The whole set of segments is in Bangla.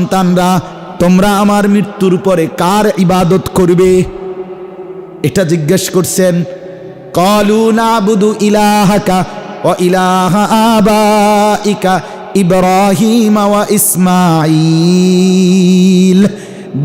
সন্তানরা তোমরা আমার মৃত্যুর পরে কার ইবাদত করবে? এটা জিজ্ঞেস করছেন। ক্বালু নাবুদু ইলাহাকা ওয়া ইলাহা আবাইকা ইব্রাহিম ওয়া ইসমাঈল।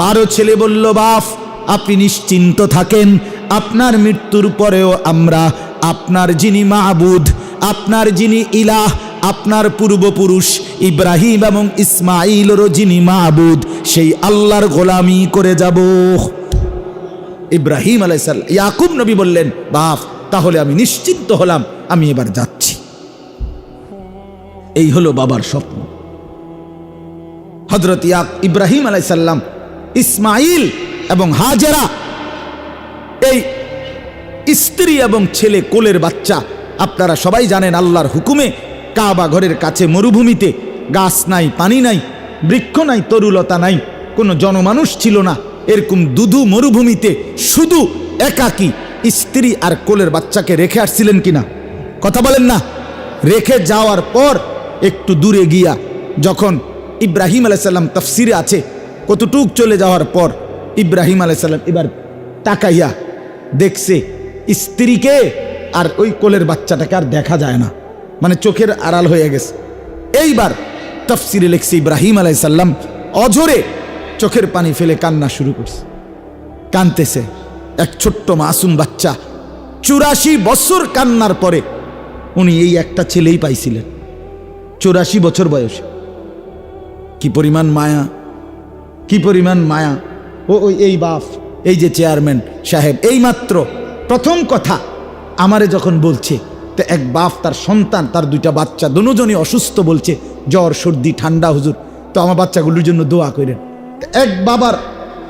12 ছেলে বলল, বাপ আপনি নিশ্চিন্ত থাকেন, আপনার মৃত্যুর পরেও আমরা আপনার যিনি মাবুদ, আপনার যিনি ইলাহ, আপনার পূর্বপুরুষ ইব্রাহিম এবং ইসমাঈলেরও যিনি মাবুদ, সেই আল্লাহর গোলামি করে যাব। ইব্রাহিম আলাইহিস সালাম, ইয়াকুব নবী বললেন, বাপ তাহলে আমি নিশ্চিন্ত হলাম, আমি এবার যাচ্ছি। এই হলো বাবার স্বপ্ন। হযরত ইব্রাহিম আলাইহিস সালাম, ইসমাঈল এবং হাজেরা, এই স্ত্রী এবং ছেলে, কোলের বাচ্চা। আপনারা সবাই জানেন আল্লাহর হুকুমে কাবা ঘরের কাছে মরুভূমিতে, গাছ নাই, পানি নাই, বৃক্ষ নাই, তরুলতা নাই, কোনো জনমানুষ ছিল না, এরকম দুধু মরুভূমিতে শুধু একাকী স্ত্রী আর কোলের বাচ্চাকে রেখে আসছিলেন কিনা? কথা বলেন না। রেখে যাওয়ার পর একটু দূরে গিয়া যখন ইব্রাহিম আলাইহিস সালাম, তাফসিরে আছে কতটুক চলে যাওয়ার পর ইব্রাহিম আলাইহিস সালাম এবার তাকাইয়া দেখছে স্ত্রীকে আর ওই কোলের বাচ্চাটাকে আর দেখা যায় না, মানে চোখের আড়াল হয়ে গেছে। এইবার তাফসিরে লিখছে ইব্রাহিম আলাইহিস সালাম অঝরে চোখের পানি ফেলে কান্না শুরু করছে, কাঁদতেছে। এক ছোট্ট মাসুম বাচ্চা, 84 বছর কান্নার পরে উনি এই একটা ছেলেই পাইছিলেন, 84 বছর বয়সে। কি পরিমাণ মায়া, কি পরিমাণ মায়া। এই বাপ, এই যে চেয়ারম্যান সাহেব, এই মাত্র প্রথম কথা আমারে যখন বলছে, তো এক বাপ তার সন্তান, তার 2টা বাচ্চা দুজনই অসুস্থ, বলছে জ্বর সর্দি ঠান্ডা, হুজুর তো আমার বাচ্চাগুলোর জন্য দোয়া করেন। এক বাবার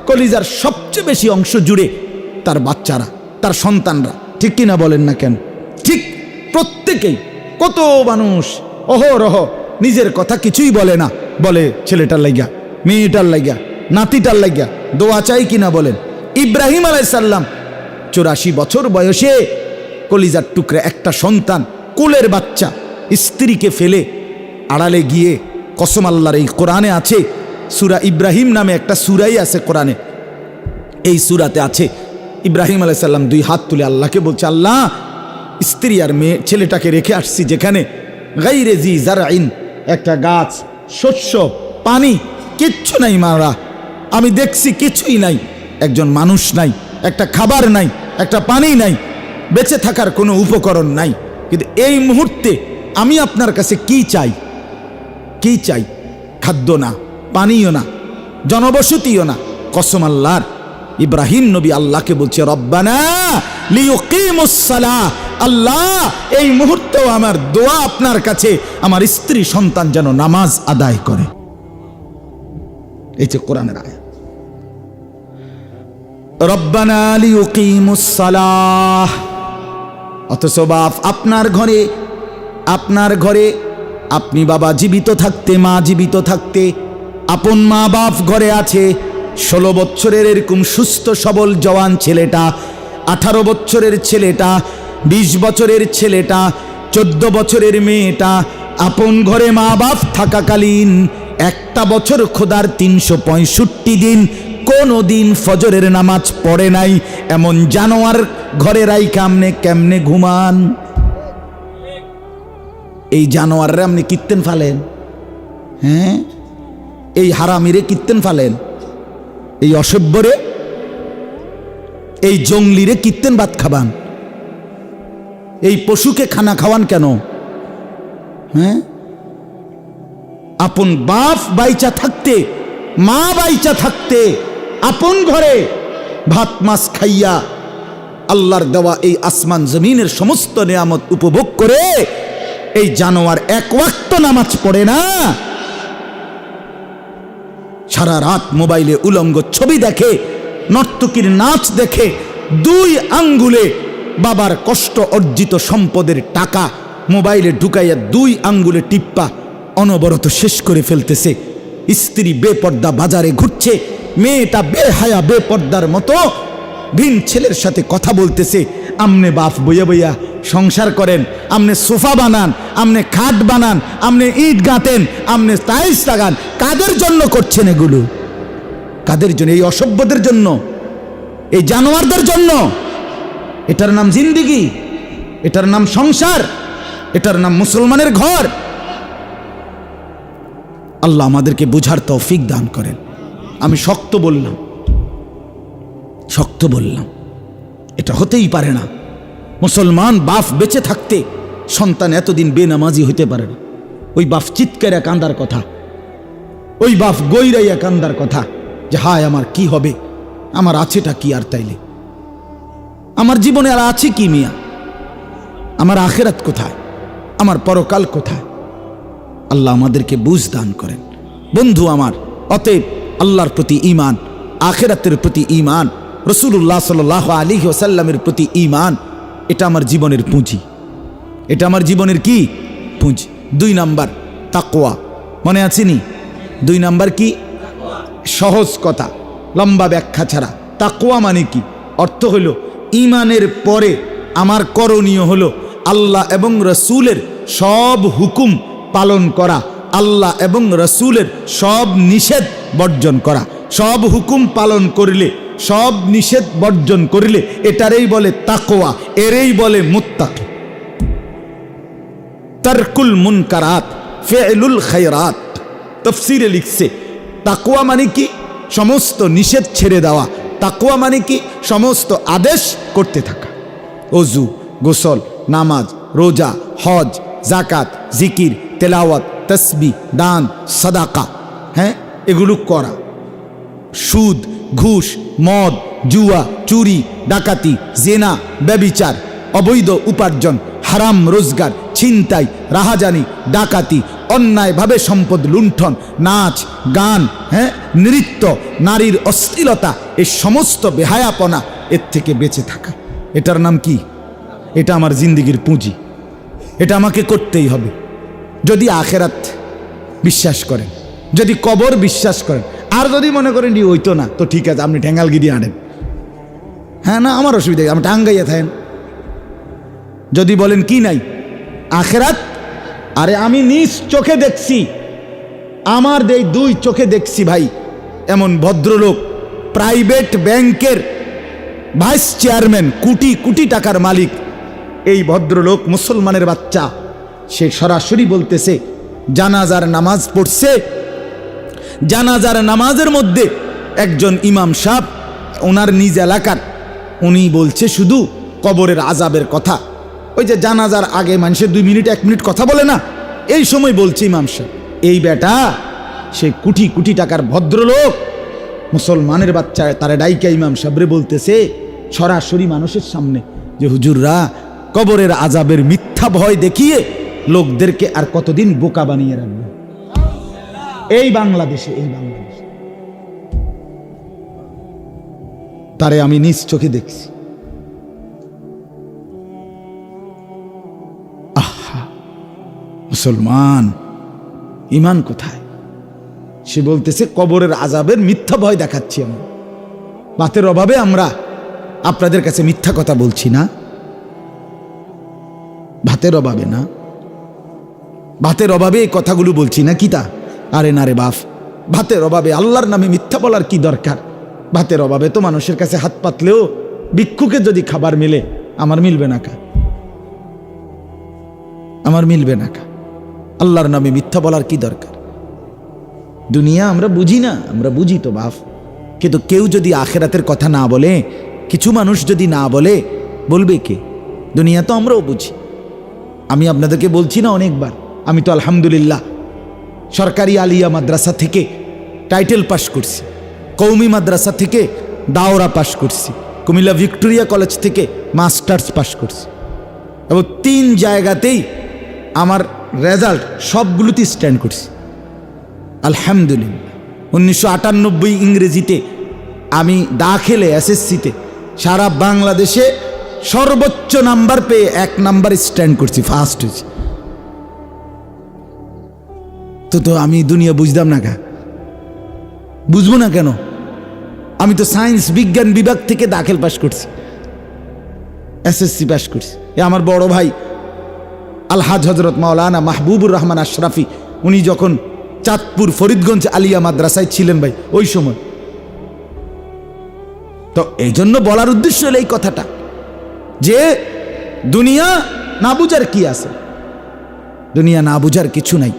কলিজার সবচেয়ে বেশি অংশ জুড়ে তার বাচ্চারা, তার সন্তানরা, ঠিক কিনা বলেন না কেন? ঠিক প্রত্যেকেই। কত মানুষ অহরহ নিজের কথা কিছুই বলে না, বলে ছেলেটার লাইগা, মেয়েটার লাইগা, নাতিটার লাইগা দোয়া চাই কিনা বলেন। ইব্রাহিম আলাইহিস সালাম 84 বছর বয়সে কলিজার টুকরা একটা সন্তান, কোলের বাচ্চা, স্ত্রীকে ফেলে আড়ালে গিয়ে, কসম আল্লাহর, এই কোরআনে আছে, সূরা ইব্রাহিম নামে একটা সূরাই আছে কোরআনে, এই সূরাতে আছে ইব্রাহিম আলাইহিস সালাম 2 হাত তুলে আল্লাহকে বলছে, আল্লাহ স্ত্রী আর মেয়ে ছেলেটাকে রেখে আসছি যেখানে, গায়রে জি জারইন, একটা গাছ, শস্য, পানি কিচ্ছু নাই মারা, আমি দেখছি কিছুই নাই, একজন মানুষ নাই, একটা খাবার নাই, একটা পানি নাই, বেঁচে থাকার কোনো উপকরণ নাই। কিন্তু এই মুহূর্তে আমি আপনার কাছে কি চাই? কি চাই? খাদ্য না, পানিও না, জনবসতিও না। কসম আল্লাহর, ইব্রাহিম নবী আল্লাহকে বলছে, রব্বানা লিয়ুকিমুস সালাহ, আল্লাহ এই মুহূর্তেও আমার দোয়া আপনার কাছে, আমার স্ত্রী সন্তান যেন নামাজ আদায় করে। এই যে কোরআনের আয়াত, রব্বানা লিয়ুকিমুস সালাহ। অথচ বাপ আপনার ঘরে আপনি বাবা জীবিত থাকতে, মা জীবিত থাকতে, আপন মা বাপ ঘরে আছে, 16 বছরের এরকম সুস্থ সবল জওয়ান ছেলেটা, 18 বছরের ছেলেটা, 20 বছরের ছেলেটা, 14 বছরের মেয়েটা আপন ঘরে মা বাপ থাকাকালীন একটা বছর খোদার 365 দিন কোনো দিন ফজরের নামাজ পড়ে নাই, এমন জানোয়ার ঘরে রাইখা আপনি কেমনে ঘুমান? এই জানোয়াররে আপনি কিত্তেন ফালেন? হ্যাঁ, এই হারামিরে কিত্তেন ফালেন? এই অসভ্যরে, এই জঙ্গলিরে কিত্তেন ভাত খাবান? এই পশুকে খানা খাওয়ান কেন? হ্যাঁ, আপন বাপ বাইচা থাকতে, মা বাইচা থাকতে, আপন ঘরে ভাত মাছ খাইয়া আল্লাহর দেওয়া এই আসমান জমিনের সমস্ত নিয়ামত উপভোগ করে এই জানোয়ার এক ওয়াক্ত নামাজ পড়ে না, সারা রাত মোবাইলে উলঙ্গ ছবি দেখে, নর্তকীর নাচ দেখে, 2 আঙ্গুলে বাবার কষ্ট অর্জিত সম্পদের টাকা মোবাইলে ঢুকাইয়া 2 আঙ্গুলে টিপ্পা অনবরত শেষ করে ফেলতেছে। স্ত্রী বেপর্দা বাজারে ঘুরছে, মেয়েটা বেহায়া বেপর্দার মতো ভিন ছেলের সাথে কথা বলতেছে। আমনে বাপ বইয়া বইয়া সংসার করেন, আমনে সোফা বানান, আমনে খাট বানান, আমনে ইট গাঁথেন, আমনে টাইলস লাগান, কাদের জন্য করছেন এগুলো? কাদের জন্য? এই অসভ্যদের জন্য, এই জানোয়ারদের জন্য? এটার নাম জিন্দিগি? এটার নাম সংসার? এটার নাম মুসলমানের ঘর? আল্লাহ আমাদেরকে বুঝার তৌফিক দান করেন। আমি শক্ত বললাম, এটা হতেই পারে না। মুসলমান বাপ বেঁচে থাকতে সন্তান এতদিন বেনামাজি হইতে পারে না। ওই বাপ চিৎকারে কান্দার কথা, ওই বাপ গৈরাইয়া কান্দার কথা যে হায় আমার কি হবে, আমার আছেটা কি? আর তাইলে আমার জীবনে আর আছে কি মিয়া? আমার আখেরাত কোথায়? আমার পরকাল কোথায়? আল্লাহ আমাদেরকে বুঝ দান করেন। বন্ধু আমার, অতএব আল্লাহর প্রতি ঈমান, আখেরাতের প্রতি ঈমান, রাসূলুল্লাহ সাল্লাল্লাহু আলাইহি ওয়াসাল্লামের প্রতি ঈমান, এটা আমার জীবনের পুঁজি। এটা আমার জীবনের কি পুঁজি? 2 নাম্বার তাকওয়া। মনে আছেনি? 2 নাম্বার কি? সহজ কথা, লম্বা ব্যাখ্যা ছাড়া। তাকওয়া মানে কি? অর্থ হলো ঈমানের পরে আমার করণীয় হলো আল্লাহ এবং রাসূলের সব হুকুম পালন করা, আল্লাহ এবং রাসূলের সব নিষেধ বর্জন করা। সব হুকুম পালন করলে, সব নিষেধ বর্জন করলে এটারই বলে তাকওয়া, এরই বলে মুত্তাকি। তারকুল মুনকারাত ফি'লুল খায়রাত। তাফসীরে লিখছে তাকওয়া মানে কি? সমস্ত নিষেধ ছেড়ে দেওয়া। তাকওয়া মানে কি? সমস্ত আদেশ করতে থাকা। ওযু, গোসল, নামাজ, রোজা, হজ, যাকাত, জিকির, তেলাওয়াত, তাসবিহ, দান, সাদাকা, এগুলো করা। সুদ, ঘুষ, মদ, জুয়া, চুরি, ডাকাতি, জেনা, ব্যভিচার, অবৈধ উপার্জন, হারাম রোজগার, ছিনতাই, রাহাজানি, ডাকাতি, অন্যায়ভাবে সম্পদ লুণ্ঠন, নাচ গান, নৃত্য, নারীর অশ্লীলতা, এই সমস্ত বেহায়াপনা, এর থেকে বেঁচে থাকা। এটার নাম কি? এটা আমার জিন্দিগির পুঁজি। এটা আমাকে করতেই হবে। যদি আখেরাত বিশ্বাস করেন, যদি কবর বিশ্বাস করেন, আর যদি মনে করেন হইতো না, তো ঠিক আছে, আপনি ঠ্যাঙ্গালগিরি আনেন। না, আমার অসুবিধা, আমি টাঙ্গাইয়া থাকেন। যদি বলেন কি নাই আখেরাত, আরে আমি নিজ চোখে দেখছি, আমার 2 চোখে দেখছি ভাই। এমন ভদ্রলোক, প্রাইভেট ব্যাংকের ভাইস চেয়ারম্যান, কোটি কোটি টাকার মালিক, এই ভদ্রলোক মুসলমানের বাচ্চা, সে সরাসরি বলতেছে জানাজার নামাজ পড়ছে, জানাজার নামাজের মধ্যে একজন ইমাম সাহেব, ওনার নিজ এলাকার, উনি বলছে শুধু কবরের আযাবের কথা। ওই যে জানাজার আগে মানুষের 2 মিনিট 1 মিনিট কথা বলে না, এই সময় বলছে ইমাম সাহেব। এই বেটা সে কোটি কোটি টাকার ভদ্রলোক, মুসলমানের বাচ্চা, তারা ডাইকা ইমাম সাহেবরে বলতেছে সরাসরি মানুষের সামনে যে হুজুররা কবরের আযাবের মিথ্যা ভয় দেখিয়ে লোকদেরকে আর কতদিন বোকা বানিয়ে রাখবে। এই বাংলাদেশে তারে আমি নিজ চোখে দেখছি। আহা, মুসলমান ঈমান কোথায়? সে বলতেছে কবরের আযাবের মিথ্যা ভয় দেখাচ্ছি আমরা। ভাতের অভাবে আমরা আপনাদের কাছে মিথ্যা কথা বলছি না, ভাতের অভাবে না, ভাতের অভাবে এই কথাগুলো বলছি না কি তা? আরে না রে বাপ, ভাতের অভাবে আল্লাহর নামে মিথ্যা বলার কি দরকার? ভাতের অভাবে তো মানুষের কাছে হাত পাতলেও ভিক্ষুকে যদি খাবার মিলে, আমার মিলবে না কা? আমার মিলবে না কা? আল্লাহর নামে মিথ্যা বলার কি দরকার? দুনিয়া আমরা বুঝি না, আমরা বুঝি তো বাপ, কিন্তু কেউ যদি আখেরাতের কথা না বলে, কিছু মানুষ যদি না বলে, বলবে কে? দুনিয়া তো আমরাও বুঝি। আমি আপনাদেরকে বলছি না অনেকবার, আমি তো আলহামদুলিল্লাহ সরকারি আলিয়া মাদ্রাসা থেকে টাইটেল পাশ করছি, কৌমি মাদ্রাসা থেকে দাওরা পাশ করছি, কুমিল্লা ভিক্টোরিয়া কলেজ থেকে মাস্টার্স পাশ করছি, এবং 3 জায়গাতেই আমার রেজাল্ট সবগুলোতে স্ট্যান্ড করছি আলহামদুলিল্লাহ। 1998 ইংরেজিতে আমি দাখিলে এসএসসিতে সারা বাংলাদেশে সর্বোচ্চ নাম্বার পেয়ে 1 নাম্বার স্ট্যান্ড করছি, ফার্স্ট হয়েছি। তো আমি দুনিয়া বুঝতাম না কা? বুঝবো না কেন? আমি তো সায়েন্স বিজ্ঞান বিভাগ থেকে দাখিল পাশ করছি, এসএসসি পাশ করছি। এ আমার বড় ভাই আলহাজ হজরত মাওলানা মাহবুবুর রহমান আশরাফি, উনি যখন চাঁদপুর ফরিদগঞ্জ আলিয়া মাদ্রাসায় ছিলেন ভাই, ওই সময়। তো এই জন্য বলার উদ্দেশ্য হলো এই কথাটা, যে দুনিয়া না বুঝার কি আছে, দুনিয়া না বুঝার কিছু নাই,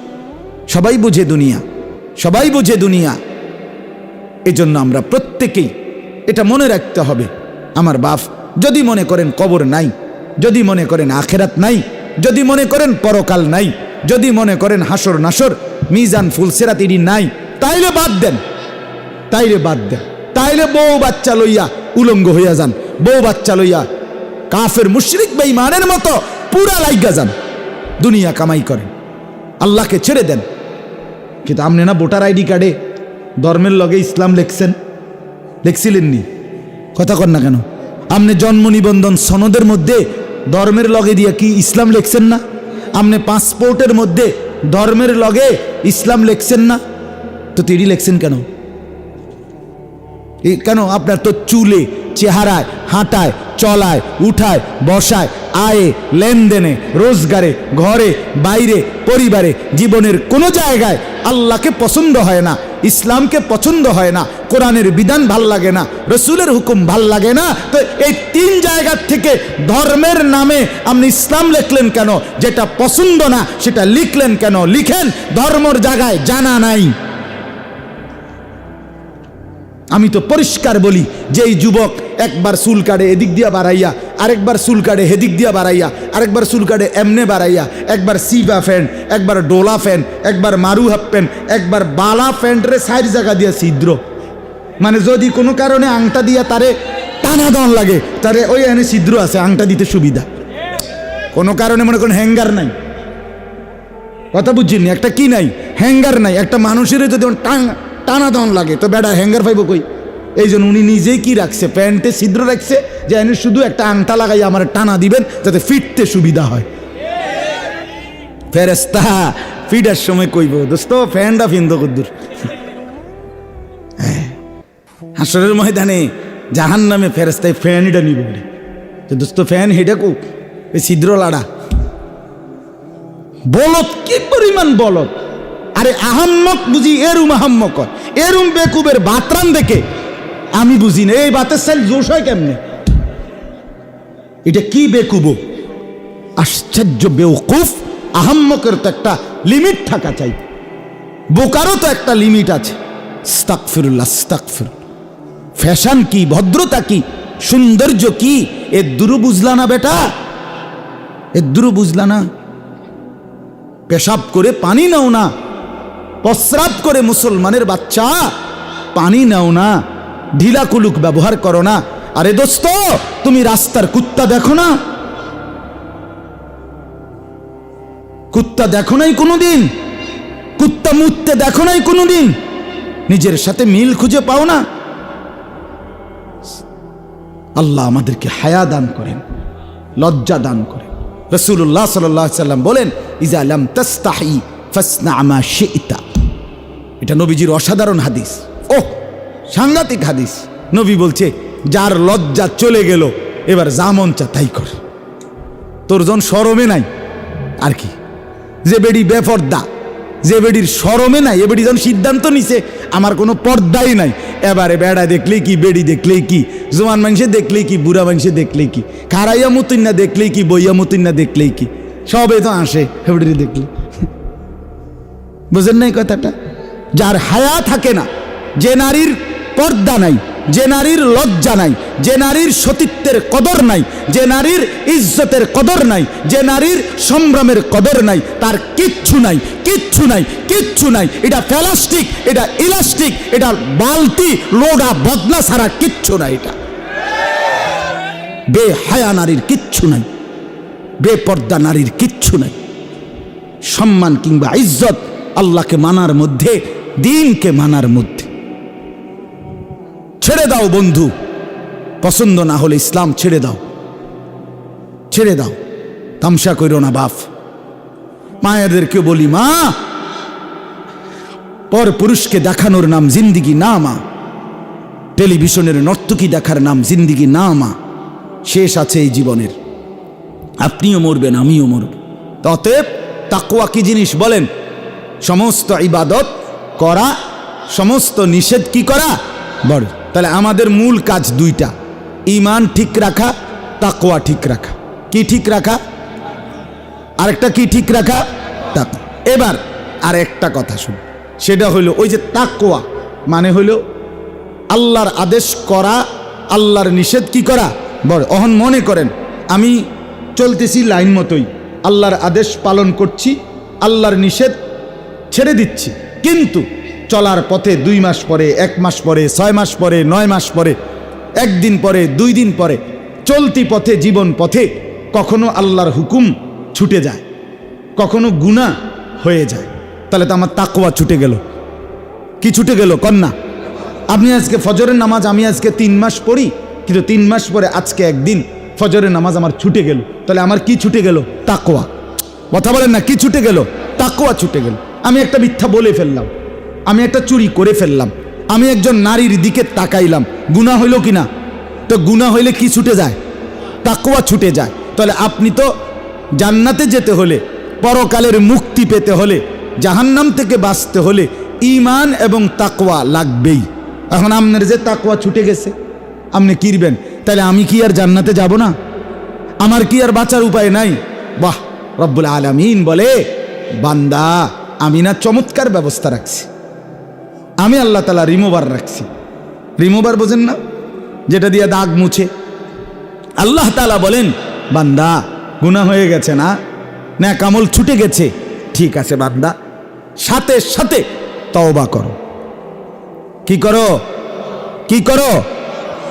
সবাই বুঝে দুনিয়া, সবাই বুঝে দুনিয়া। এজন্য আমরা প্রত্যেকেই এটা মনে রাখতে হবে। আমার বাপ, যদি মনে করেন কবর নাই, যদি মনে করেন আখেরাত নাই, যদি মনে করেন পরকাল নাই, যদি মনে করেন হাসর নাসর মিজান ফুলসিরাত ইডি নাই, তাইলে বাদ দেন, তাইলে বাদ দেন, তাইলে বউ বাচ্চা লইয়া উলঙ্গ হইয়া যান, বউ বাচ্চা লইয়া কাফের মুশরিক বেঈমানের মতো পুরা লাইগা যান, দুনিয়া কামাই করেন, আল্লাহকে ছেড়ে দেন। কিন্তু আপনি না ভোটার আইডি কার্ডে ধর্মের লগে ইসলাম লেখছেন, লেখছিলেননি? কথা কন না কেন? আপনি জন্ম নিবন্ধন সনদের মধ্যে ধর্মের লগে দিয়া কি ইসলাম লেখছেন না? আপনি পাসপোর্টের মধ্যে ধর্মের লগে ইসলাম লেখছেন না? তো তিড়ি লেখছেন কেন? কেন? আপনার তো চুলে, চেহারায়, হাঁটায়, চলায়, উঠায়, বসায়, আয়ে, লেনদেনে, রোজগারে, ঘরে, বাইরে, পরিবারে, জীবনের কোনো জায়গায় আল্লাহকে পছন্দ হয় না, ইসলামকে পছন্দ হয় না, কোরআনের বিধান ভাল লাগে না, রসুলের হুকুম ভাল লাগে না। তো এই তিন জায়গার থেকে ধর্মের নামে আপনি ইসলাম লিখলেন কেন? যেটা পছন্দ না সেটা লিখলেন কেন? লিখেন, ধর্মর জায়গায় জানা নাই। আমি তো পরিষ্কার বলি যে এই যুবক একবার চুল কাটে এদিক দিয়া বাড়াইয়া, আরেকবার চুল কাটে হেদিক দিয়া বাড়াইয়া, আরেকবার চুল কাটে এমনে বাড়াইয়া, একবার সিবা প্যান্ট, একবার ডোলা প্যান্ট, একবার মারু হাফ প্যান্ট, একবার বালা প্যান্টরে সাইড জায়গা দিয়া ছিদ্র, মানে যদি কোনো কারণে আংটা দিয়া তারে টানা দন লাগে, তারে ওই এনে ছিদ্র আছে, আংটা দিতে সুবিধা। কোনো কারণে মনে করেন হ্যাঙ্গার নাই, কথা বুঝছিনি? একটা কি নাই? হ্যাঙ্গার নাই। একটা মানুষের যদি টানা দন লাগে তো বেটা হ্যাঙ্গার পাইব কই? এই জন্য উনি নিজেই কি রাখছে, প্যান্টে ছিদ্র রাখছে, যে এনে শুধু একটা আংটা লাগাই আমার টানা দিবেন যাতে ফিরতে সুবিধা হয়। ফেরেস্তা ফিডার সময় কইব, দোস্ত ফ্যানটা ফিন্দ কদ্দুর। হাসরের ময়দানে জাহান্নামে ফেরেস্তায় ফ্যান এটা নিব, দোস্ত ফ্যান হেটা কো এই ছিদ্র লাড়া। বলত কি পরিমাণ বলত! আরে আহাম্মক বুঝি এরুম আহাম্মক, এরুম বেকুবের বাতরান দেখে আমি বুঝি না এই বাতের সাইল জোশ হয় কেমনে? এটা কি বেকুব, আশ্চর্য বেউকুফ! আহাম্মকের তো একটা লিমিট থাকা চাই, বোকারও তো একটা লিমিট আছে। আস্তাগফিরুল্লাহ, আস্তাগফিরুল্লাহ। ফ্যাশন কি, ভদ্রতা কি, সৌন্দর্য কি, এর দূরও বুঝলা না বেটা, এর দূরও বুঝলা না। পেশাব করে পানি নাও না, প্রস্রাব করে মুসলমানের বাচ্চা পানি নাও না, ঢিলা কুলুক ব্যবহার করো না। আরে দোস্ত, তুমি রাস্তার কুত্তা দেখো না? কুত্তা দেখো নাই কোনোদিন? কুত্তা মুততে দেখো নাই কোনোদিন? নিজের সাথে মিল খুঁজে পাও না? আল্লাহ আমাদেরকে হায়া দান করেন, লজ্জা দান করেন। রাসূলুল্লাহ সাল্লাল্লাহু আলাইহি ওয়াসাল্লাম বলেন, ইজা লাম তাস্তাহি ফাসনা মা শি'তা। এটা নবীজির অসাধারণ হাদিস, ও সাংঘাতিক হাদিস। নবী বলছে, যার লজ্জা চলে গেল এবার যা মন চা তাই কর, তোর জন শরমে নাই। আর কি, যে বেডি বেপর্দা, যে বেডির শরমে নাই, এ বেডি যখন সিদ্ধান্ত নিছে আমার কোনো পর্দাই নাই, এবারে বেড়া দেখলেই কি, বেডি দেখলেই কি, জোয়ান মানুষে দেখলেই কি, বুড়া মানুষে দেখলেই কি, খারাইয়া মতুন না দেখলেই কি, বইয়া মতুন না দেখলেই কি, সবে তো আসে হেবড়ি দেখলে। বুঝেন নাই কথাটা? যার হায়া থাকে না, যে নারীর পর্দা নাই, যে নারীর লজ্জা নাই, যে নারীর সতীত্বের কদর নাই, যে নারীর ইজ্জতের কদর নাই, যে নারীর সংগ্রামের কদর নাই, তার কিচ্ছু নাই, কিচ্ছু নাই, কিচ্ছু নাই। এটা প্লাস্টিক, এটা ইলাস্টিক, এটা বালতি লোডা বদনা ছাড়া কিচ্ছু নাই। এটা বেহায়া নারীর কিচ্ছু নাই, বেপর্দা নারীর কিচ্ছু নাই। সম্মান কিংবা ইজ্জত আল্লাহকে মানার মধ্যে, দ্বীনকে মানার মধ্যে। ছেড়ে দাও বন্ধু, পছন্দ না হলে ইসলাম ছেড়ে দাও, ছেড়ে দাও, তামসা করো না বাপ। মায়েদেরকে বলি, মা, পর পুরুষকে দেখানোর নাম জিন্দিগি না মা, টেলিভিশনের নর্তকী দেখার নাম জিন্দিগি না মা, শেষ আছে এই জীবনের। আপনিও মরবেন, আমিও মরব। অতএব তাকওয়া কি জিনিস বলেন? সমস্ত ইবাদত করা, সমস্ত নিষেধ কি করা বড়। তাহলে আমাদের মূল কাজ দুইটা, ঈমান ঠিক রাখা, তাকওয়া ঠিক রাখা। কি ঠিক রাখা? আরেকটা কি ঠিক রাখা? তাকওয়া। এবার আর একটা কথা শুন, সেটা হইল ওই যে তাকওয়া মানে হইল আল্লাহর আদেশ করা, আল্লাহর নিষেধ কি করা বড়। অহন মনে করেন আমি চলতেছি লাইন মতোই, আল্লাহর আদেশ পালন করছি, আল্লাহর নিষেধ ছেড়ে দিচ্ছি, কিন্তু চলার পথে 2 মাস পরে, 1 মাস পরে, 6 মাস পরে, 9 মাস পরে, 1 দিন পরে, 2 দিন পরে, চলতি পথে, জীবন পথে কখনো আল্লাহর হুকুম ছুটে যায়, কখনো গুনাহ হয়ে যায়, তাহলে তো আমার তাকওয়া ছুটে গেল। কি ছুটে গেল কন্যা? আপনি আজকে ফজরের নামাজ আমি আজকে 3 মাস পড়ি, কিন্তু 3 মাস পরে আজকে একদিন ফজরের নামাজ আমার ছুটে গেল, তাহলে আমার কি ছুটে গেল? তাকওয়া। কথা বলেন না, কি ছুটে গেল? তাকওয়া ছুটে গেল। আমি একটা মিথ্যা বলে ফেললাম, আমি একটা চুরি করে ফেললাম, আমি একজন নারীর দিকে তাকাইলাম, গুনাহ হইল কিনা? তো গুনাহ হইলে কি ছুটে যায়? তাকওয়া ছুটে যায়। তাহলে আপনি তো জান্নাতে যেতে হলে, পরকালের মুক্তি পেতে হলে, জাহান্নাম থেকে বাঁচতে হলে ঈমান এবং তাকওয়া লাগবেই। এখন আপনার যে তাকওয়া ছুটে গেছে, আপনি কিরবেন? তাহলে আমি কি আর জান্নাতে যাব না? আমার কি আর বাঁচার উপায় নাই? বাহ, রব্বুল আলামিন বলে, বান্দা আমি না চমৎকার ব্যবস্থা রাখছি, আমি আল্লাহ তাআলা রিমুভার রাখছি। রিমুভার বোঝেন না? যেটা দিয়ে দাগ মুছে। আল্লাহ তাআলা বলেন, বান্দা গুনাহ হয়ে গেছে না, নেক আমল ছুটে গেছে, ঠিক আছে বান্দা, সাথে সাথে তওবা করো। কি করো? কি করো?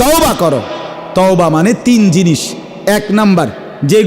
তওবা করো। তওবা মানে 3 জিনিস। 1 নাম্বার, যে